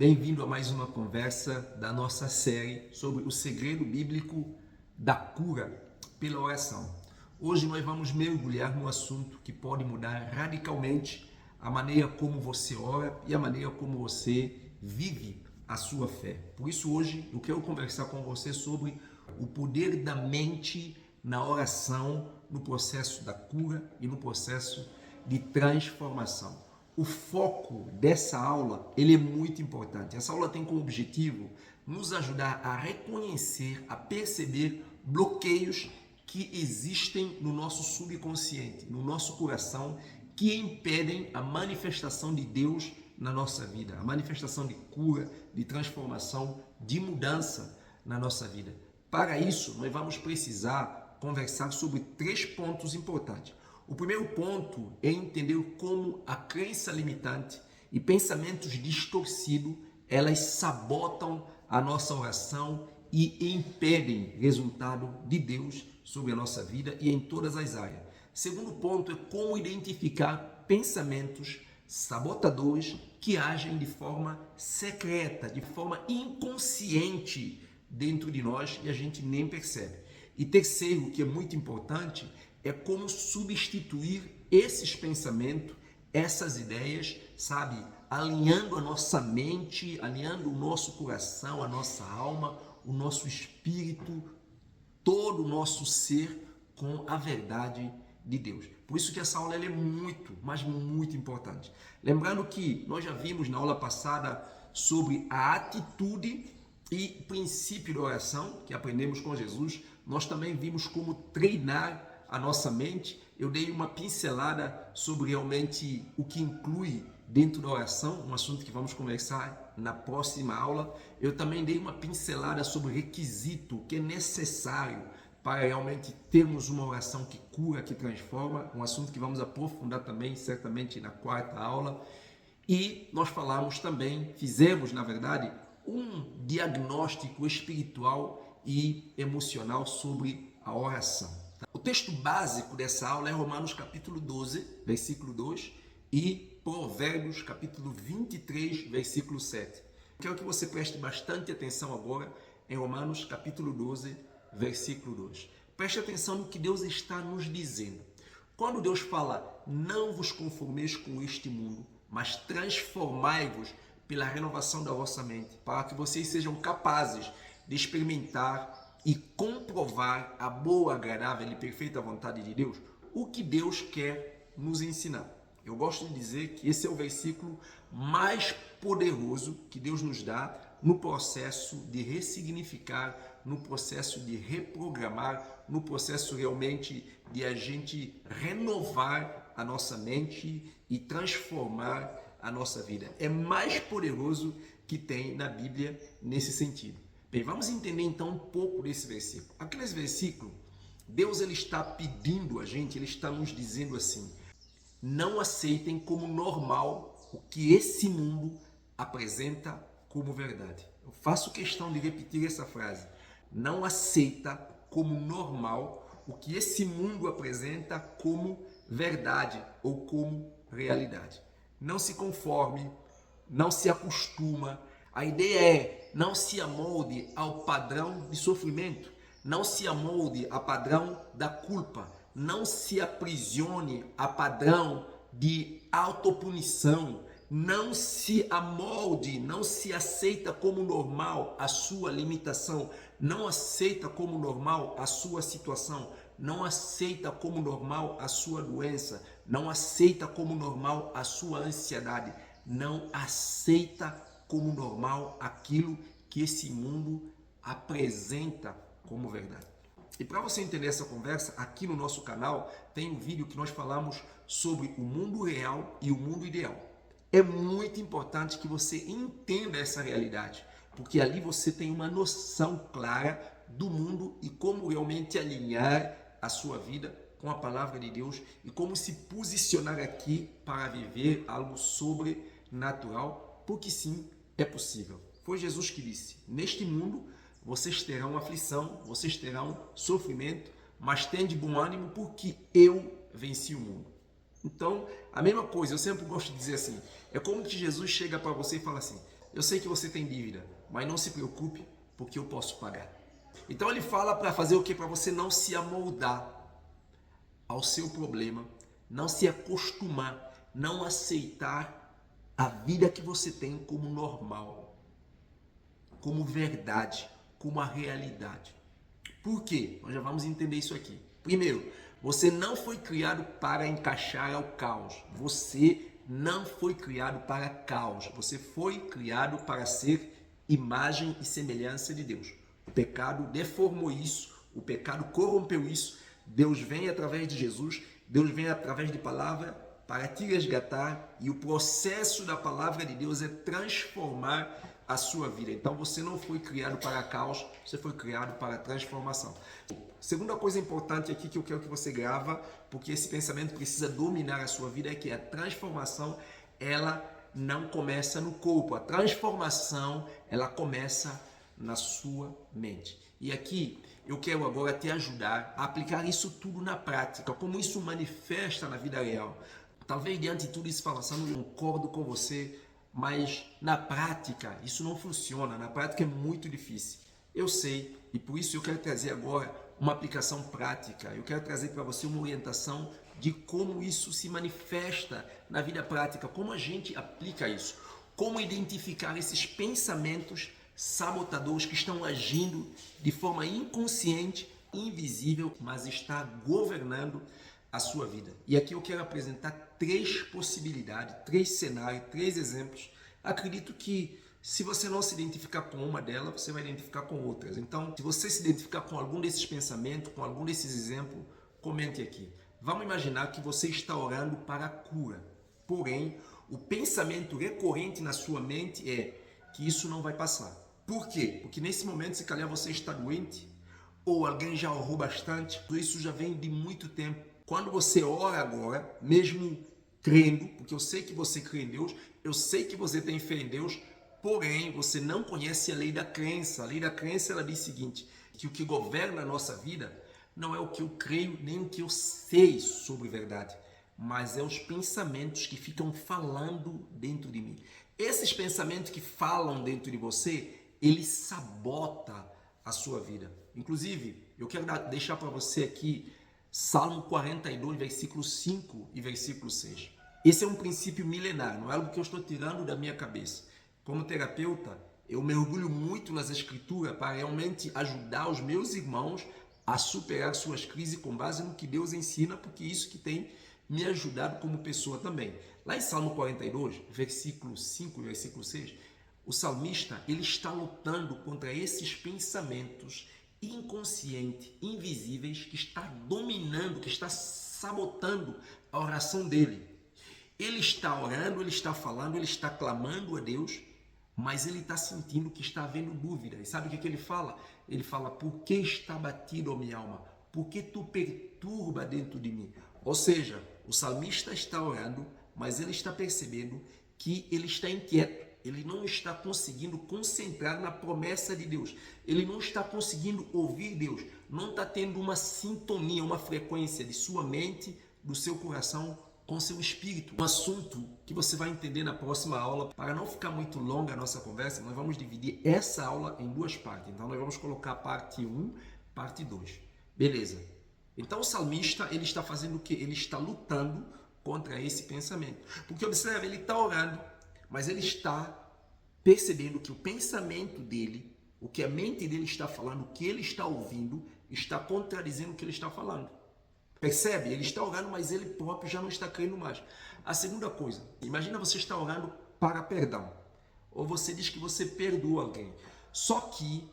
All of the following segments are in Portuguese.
Bem-vindo a mais uma conversa da nossa série sobre o segredo bíblico da cura pela oração. Hoje nós vamos mergulhar num assunto que pode mudar radicalmente a maneira como você ora e a maneira como você vive a sua fé. Por isso hoje eu quero conversar com você sobre o poder da mente na oração, no processo da cura e no processo de transformação. O foco dessa aula ele é muito importante. Essa aula tem como objetivo nos ajudar a reconhecer, a perceber bloqueios que existem no nosso subconsciente, no nosso coração, que impedem a manifestação de Deus na nossa vida, a manifestação de cura, de transformação, de mudança na nossa vida. Para isso, nós vamos precisar conversar sobre 3 pontos importantes. O primeiro ponto é entender como a crença limitante e pensamentos distorcidos, elas sabotam a nossa oração e impedem resultado de Deus sobre a nossa vida e em todas as áreas. Segundo ponto é como identificar pensamentos sabotadores que agem de forma secreta, de forma inconsciente dentro de nós e a gente nem percebe. E terceiro, que é muito importante, é como substituir esses pensamentos, essas ideias, sabe? Alinhando a nossa mente, alinhando o nosso coração, a nossa alma, o nosso espírito, todo o nosso ser com a verdade de Deus. Por isso que essa aula ela é muito, mas muito importante. Lembrando que nós já vimos na aula passada sobre a atitude e princípio da oração, que aprendemos com Jesus. Nós também vimos como treinar a nossa mente. Eu dei uma pincelada sobre realmente o que inclui dentro da oração, um assunto que vamos conversar na próxima aula. Eu também dei uma pincelada sobre requisito que é necessário para realmente termos uma oração que cura, que transforma, um assunto que vamos aprofundar também, certamente na 4ª aula. E nós falamos também, fizemos na verdade, um diagnóstico espiritual e emocional sobre a oração. O texto básico dessa aula é Romanos capítulo 12, versículo 2 e Provérbios capítulo 23, versículo 7. Quero que você preste bastante atenção agora em Romanos capítulo 12, versículo 2. Preste atenção no que Deus está nos dizendo. Quando Deus fala, não vos conformeis com este mundo, mas transformai-vos pela renovação da vossa mente, para que vocês sejam capazes de experimentar e comprovar a boa, agradável e perfeita vontade de Deus, o que Deus quer nos ensinar. Eu gosto de dizer que esse é o versículo mais poderoso que Deus nos dá no processo de ressignificar, no processo de reprogramar, no processo realmente de a gente renovar a nossa mente e transformar a nossa vida. É mais poderoso que tem na Bíblia nesse sentido. Bem, vamos entender então um pouco desse versículo. Aquele versículo, Deus ele está pedindo a gente, ele está nos dizendo assim: não aceitem como normal o que esse mundo apresenta como verdade. Eu faço questão de repetir essa frase. Não aceita como normal o que esse mundo apresenta como verdade ou como realidade. Não se conforme, não se acostuma. A ideia é, não se amolde ao padrão de sofrimento, não se amolde a padrão da culpa, não se aprisione a padrão de autopunição, não se amolde, não se aceita como normal a sua limitação, não aceita como normal a sua situação, não aceita como normal a sua doença, não aceita como normal a sua ansiedade, não aceita como normal aquilo que esse mundo apresenta como verdade. E para você entender essa conversa, aqui no nosso canal tem um vídeo que nós falamos sobre o mundo real e o mundo ideal. É muito importante que você entenda essa realidade, porque ali você tem uma noção clara do mundo e como realmente alinhar a sua vida com a palavra de Deus e como se posicionar aqui para viver algo sobrenatural, porque sim, é possível. Foi Jesus que disse: neste mundo vocês terão aflição, vocês terão sofrimento, mas tende bom ânimo porque eu venci o mundo. Então, a mesma coisa, eu sempre gosto de dizer assim, é como que Jesus chega para você e fala assim: eu sei que você tem dívida, mas não se preocupe, porque eu posso pagar. Então ele fala para fazer o que? Para você não se amoldar ao seu problema, não se acostumar, não aceitar a vida que você tem como normal, como verdade, como a realidade. Por quê? Nós já vamos entender isso aqui. Primeiro, você não foi criado para encaixar ao caos. Você não foi criado para caos. Você foi criado para ser imagem e semelhança de Deus. O pecado deformou isso, o pecado corrompeu isso. Deus vem através de Jesus, Deus vem através de palavra para te resgatar, e o processo da palavra de Deus é transformar a sua vida. Então você não foi criado para caos, você foi criado para transformação. Segunda coisa importante aqui que eu quero que você grava, porque esse pensamento precisa dominar a sua vida, é que a transformação, ela não começa no corpo. A transformação, ela começa na sua mente. E aqui eu quero agora te ajudar a aplicar isso tudo na prática, como isso manifesta na vida real. Talvez diante de tudo isso fala assim, eu não concordo com você, mas na prática isso não funciona, na prática é muito difícil. Eu sei, e por isso eu quero trazer agora uma aplicação prática. Eu quero trazer para você uma orientação de como isso se manifesta na vida prática, como a gente aplica isso, como identificar esses pensamentos sabotadores que estão agindo de forma inconsciente, invisível, mas está governando a sua vida. E aqui eu quero apresentar 3 possibilidades, 3 cenários, 3 exemplos. Acredito que se você não se identificar com uma delas, você vai identificar com outras. Então, se você se identificar com algum desses pensamentos, com algum desses exemplos, comente aqui. Vamos imaginar que você está orando para a cura. Porém, o pensamento recorrente na sua mente é que isso não vai passar. Por quê? Porque nesse momento, se calhar você está doente, ou alguém já orou bastante, isso já vem de muito tempo. Quando você ora agora, mesmo crendo, porque eu sei que você crê em Deus, eu sei que você tem fé em Deus, porém você não conhece a lei da crença. A lei da crença, ela diz o seguinte, que o que governa a nossa vida não é o que eu creio, nem o que eu sei sobre verdade, mas é os pensamentos que ficam falando dentro de mim. Esses pensamentos que falam dentro de você, ele sabota a sua vida. Inclusive, eu quero deixar para você aqui Salmo 42, versículo 5 e versículo 6. Esse é um princípio milenar, não é algo que eu estou tirando da minha cabeça. Como terapeuta, eu mergulho muito nas escrituras para realmente ajudar os meus irmãos a superar suas crises com base no que Deus ensina, porque isso que tem me ajudado como pessoa também. Lá em Salmo 42, versículo 5 e versículo 6, o salmista ele está lutando contra esses pensamentos inconscientes, invisíveis, que está dominando, que está sabotando a oração dele. Ele está orando, ele está falando, ele está clamando a Deus, mas ele está sentindo que está havendo dúvida. E sabe o que ele fala? Ele fala, por que está batido a minha alma? Por que tu perturba dentro de mim? Ou seja, o salmista está orando, mas ele está percebendo que ele está inquieto. Ele não está conseguindo concentrar na promessa de Deus. Ele não está conseguindo ouvir Deus. Não está tendo uma sintonia, uma frequência de sua mente, do seu coração com seu espírito. Um assunto que você vai entender na próxima aula. Para não ficar muito longa a nossa conversa, nós vamos dividir essa aula em 2 partes. Então nós vamos colocar parte 1, parte 2. Beleza. Então o salmista, ele está fazendo o quê? Ele está lutando contra esse pensamento. Porque observe, ele está orando, mas ele está percebendo que o pensamento dele, o que a mente dele está falando, o que ele está ouvindo, está contradizendo o que ele está falando. Percebe? Ele está orando, mas ele próprio já não está crendo mais. A segunda coisa, imagina você está orando para perdão. Ou você diz que você perdoa alguém. Só que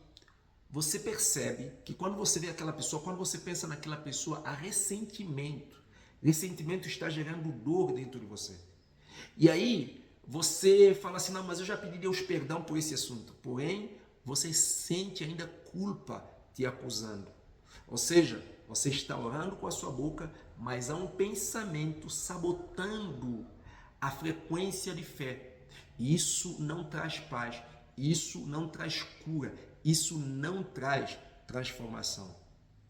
você percebe que quando você vê aquela pessoa, quando você pensa naquela pessoa, há ressentimento. Ressentimento está gerando dor dentro de você. E aí você fala assim, não, mas eu já pedi a Deus perdão por esse assunto. Porém, você sente ainda culpa te acusando. Ou seja, você está orando com a sua boca, mas há um pensamento sabotando a frequência de fé. Isso não traz paz, isso não traz cura, isso não traz transformação.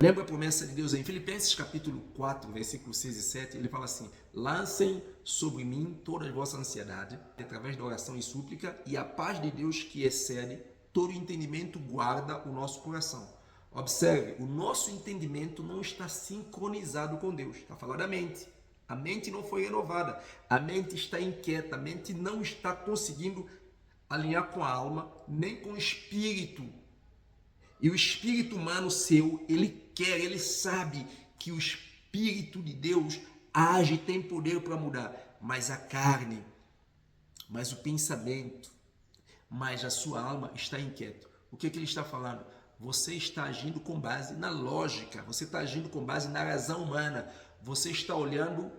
Lembra a promessa de Deus em Filipenses capítulo 4, versículos 6 e 7, ele fala assim: lancem sobre mim toda a vossa ansiedade, através da oração e súplica, e a paz de Deus que excede todo entendimento guarda o nosso coração. Observe, o nosso entendimento não está sincronizado com Deus. Está falando da mente. A mente não foi renovada. A mente está inquieta. A mente não está conseguindo alinhar com a alma, nem com o espírito. E o espírito humano seu, ele quer, ele sabe que o Espírito de Deus age e tem poder para mudar. Mas a carne, mas o pensamento, mas a sua alma está inquieta. O que ele está falando? Você está agindo com base na lógica, você está agindo com base na razão humana, você está olhando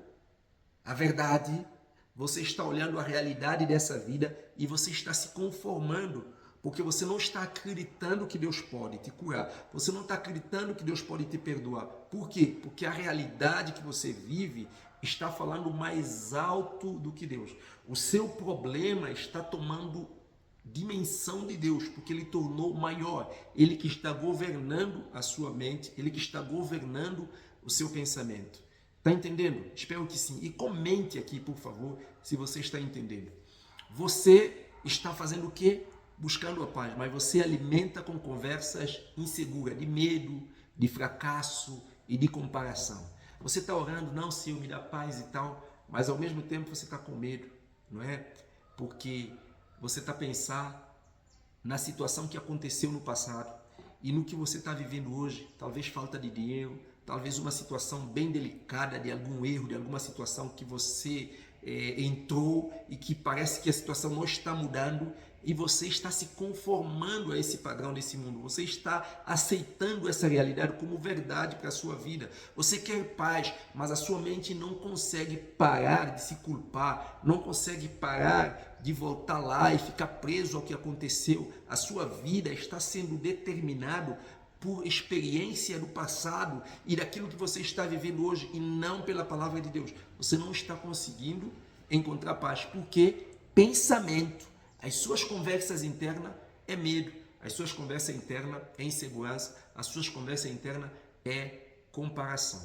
a verdade, você está olhando a realidade dessa vida e você está se conformando, porque você não está acreditando que Deus pode te curar, você não está acreditando que Deus pode te perdoar. Por quê? Porque a realidade que você vive está falando mais alto do que Deus. O seu problema está tomando dimensão de Deus, porque ele tornou maior, ele que está governando a sua mente, ele que está governando o seu pensamento. Está entendendo? Espero que sim. E comente aqui, por favor, se você está entendendo. Você está fazendo o quê? Buscando a paz, mas você alimenta com conversas inseguras, de medo, de fracasso e de comparação. Você está orando, não, Senhor, me dá paz e tal, mas ao mesmo tempo você está com medo, não é? Porque você está pensando na situação que aconteceu no passado e no que você está vivendo hoje, talvez falta de dinheiro, talvez uma situação bem delicada de algum erro, de alguma situação que você entrou e que parece que a situação não está mudando e você está se conformando a esse padrão desse mundo, você está aceitando essa realidade como verdade para a sua vida. Você quer paz, mas a sua mente não consegue parar de se culpar, não consegue parar de voltar lá e ficar preso ao que aconteceu. A sua vida está sendo determinado por experiência do passado e daquilo que você está vivendo hoje e não pela palavra de Deus. Você não está conseguindo encontrar paz porque pensamento, as suas conversas internas é medo, as suas conversas internas é insegurança, as suas conversas internas é comparação.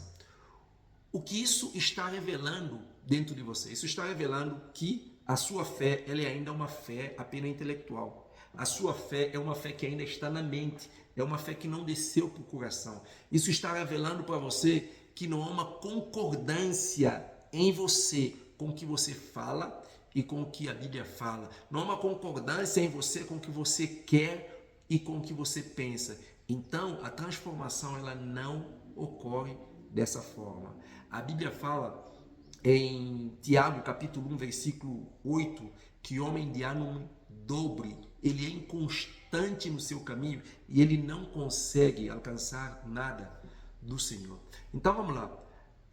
O que isso está revelando dentro de você? Isso está revelando que a sua fé ela é ainda uma fé apenas intelectual. A sua fé é uma fé que ainda está na mente, é uma fé que não desceu para o coração. Isso está revelando para você que não há uma concordância em você com o que você fala e com o que a Bíblia fala. Não há uma concordância em você com o que você quer e com o que você pensa. Então, a transformação ela não ocorre dessa forma. A Bíblia fala em Tiago, capítulo 1, versículo 8, que homem de ânimo dobre, ele é inconstante no seu caminho e ele não consegue alcançar nada do Senhor. Então vamos lá,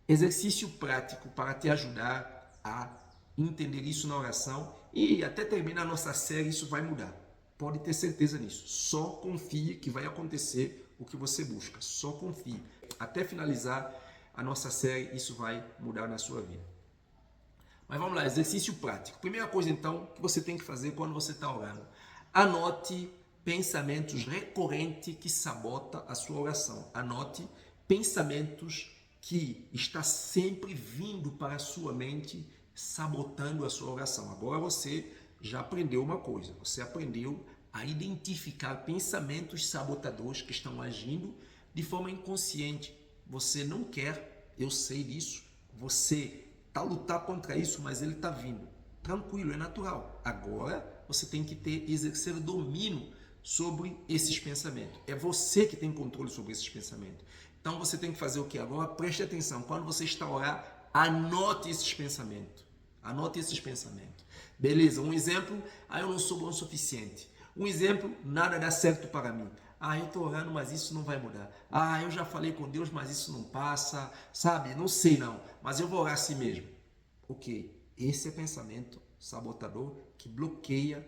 exercício prático para te ajudar a entender isso na oração e até terminar a nossa série isso vai mudar. Pode ter certeza nisso. Só confie que vai acontecer o que você busca. Só confie. Até finalizar a nossa série, isso vai mudar na sua vida. Mas vamos lá, exercício prático. Primeira coisa então que você tem que fazer quando você está orando. Anote pensamentos recorrentes que sabotam a sua oração. Anote pensamentos que está sempre vindo para a sua mente, sabotando a sua oração. Agora você já aprendeu uma coisa. Você aprendeu a identificar pensamentos sabotadores que estão agindo de forma inconsciente. Você não quer, eu sei disso, você está a lutar contra isso, mas ele está vindo. Tranquilo, é natural. Agora você tem que exercer domínio sobre esses pensamentos. É você que tem controle sobre esses pensamentos. Então você tem que fazer o que agora? Preste atenção. Quando você está a orar, anote esses pensamentos. Anote esses pensamentos. Beleza, um exemplo, eu não sou bom o suficiente. Um exemplo, nada dá certo para mim. Eu estou orando, mas isso não vai mudar. Eu já falei com Deus, mas isso não passa. Sabe, não sei não, mas eu vou orar assim mesmo. Ok, esse é pensamento sabotador que bloqueia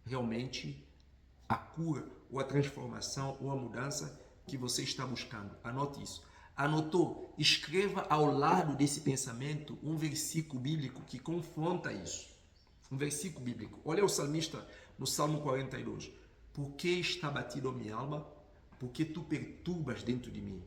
realmente a cura, ou a transformação, ou a mudança que você está buscando. Anote isso. Anotou? Escreva ao lado desse pensamento um versículo bíblico que confronta isso. Um versículo bíblico. Olha o salmista no Salmo 42. Por que está batido a minha alma? Porque tu perturbas dentro de mim.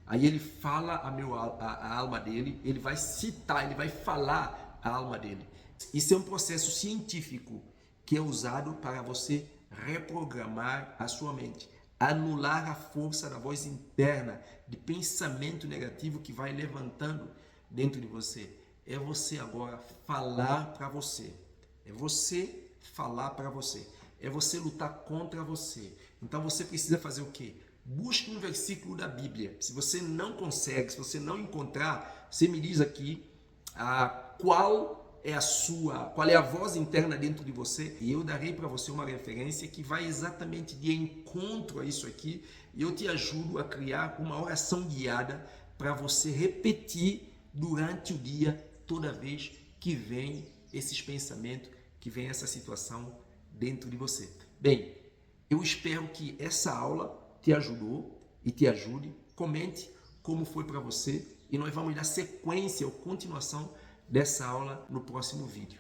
Aí ele fala a alma dele, ele vai citar, ele vai falar a alma dele. Isso é um processo científico que é usado para você reprogramar a sua mente, anular a força da voz interna de pensamento negativo que vai levantando dentro de você. É você agora falar para você. É você falar para você. É você lutar contra você. Então você precisa fazer o quê? Busque um versículo da Bíblia. Se você não consegue, se você não encontrar, você me diz aqui qual é a voz interna dentro de você, e eu darei para você uma referência que vai exatamente de encontro a isso aqui, e eu te ajudo a criar uma oração guiada para você repetir durante o dia, toda vez que vem esses pensamentos, que vem essa situação dentro de você. Bem, eu espero que essa aula te ajudou e te ajude. Comente como foi para você e nós vamos dar sequência ou continuação dessa aula no próximo vídeo.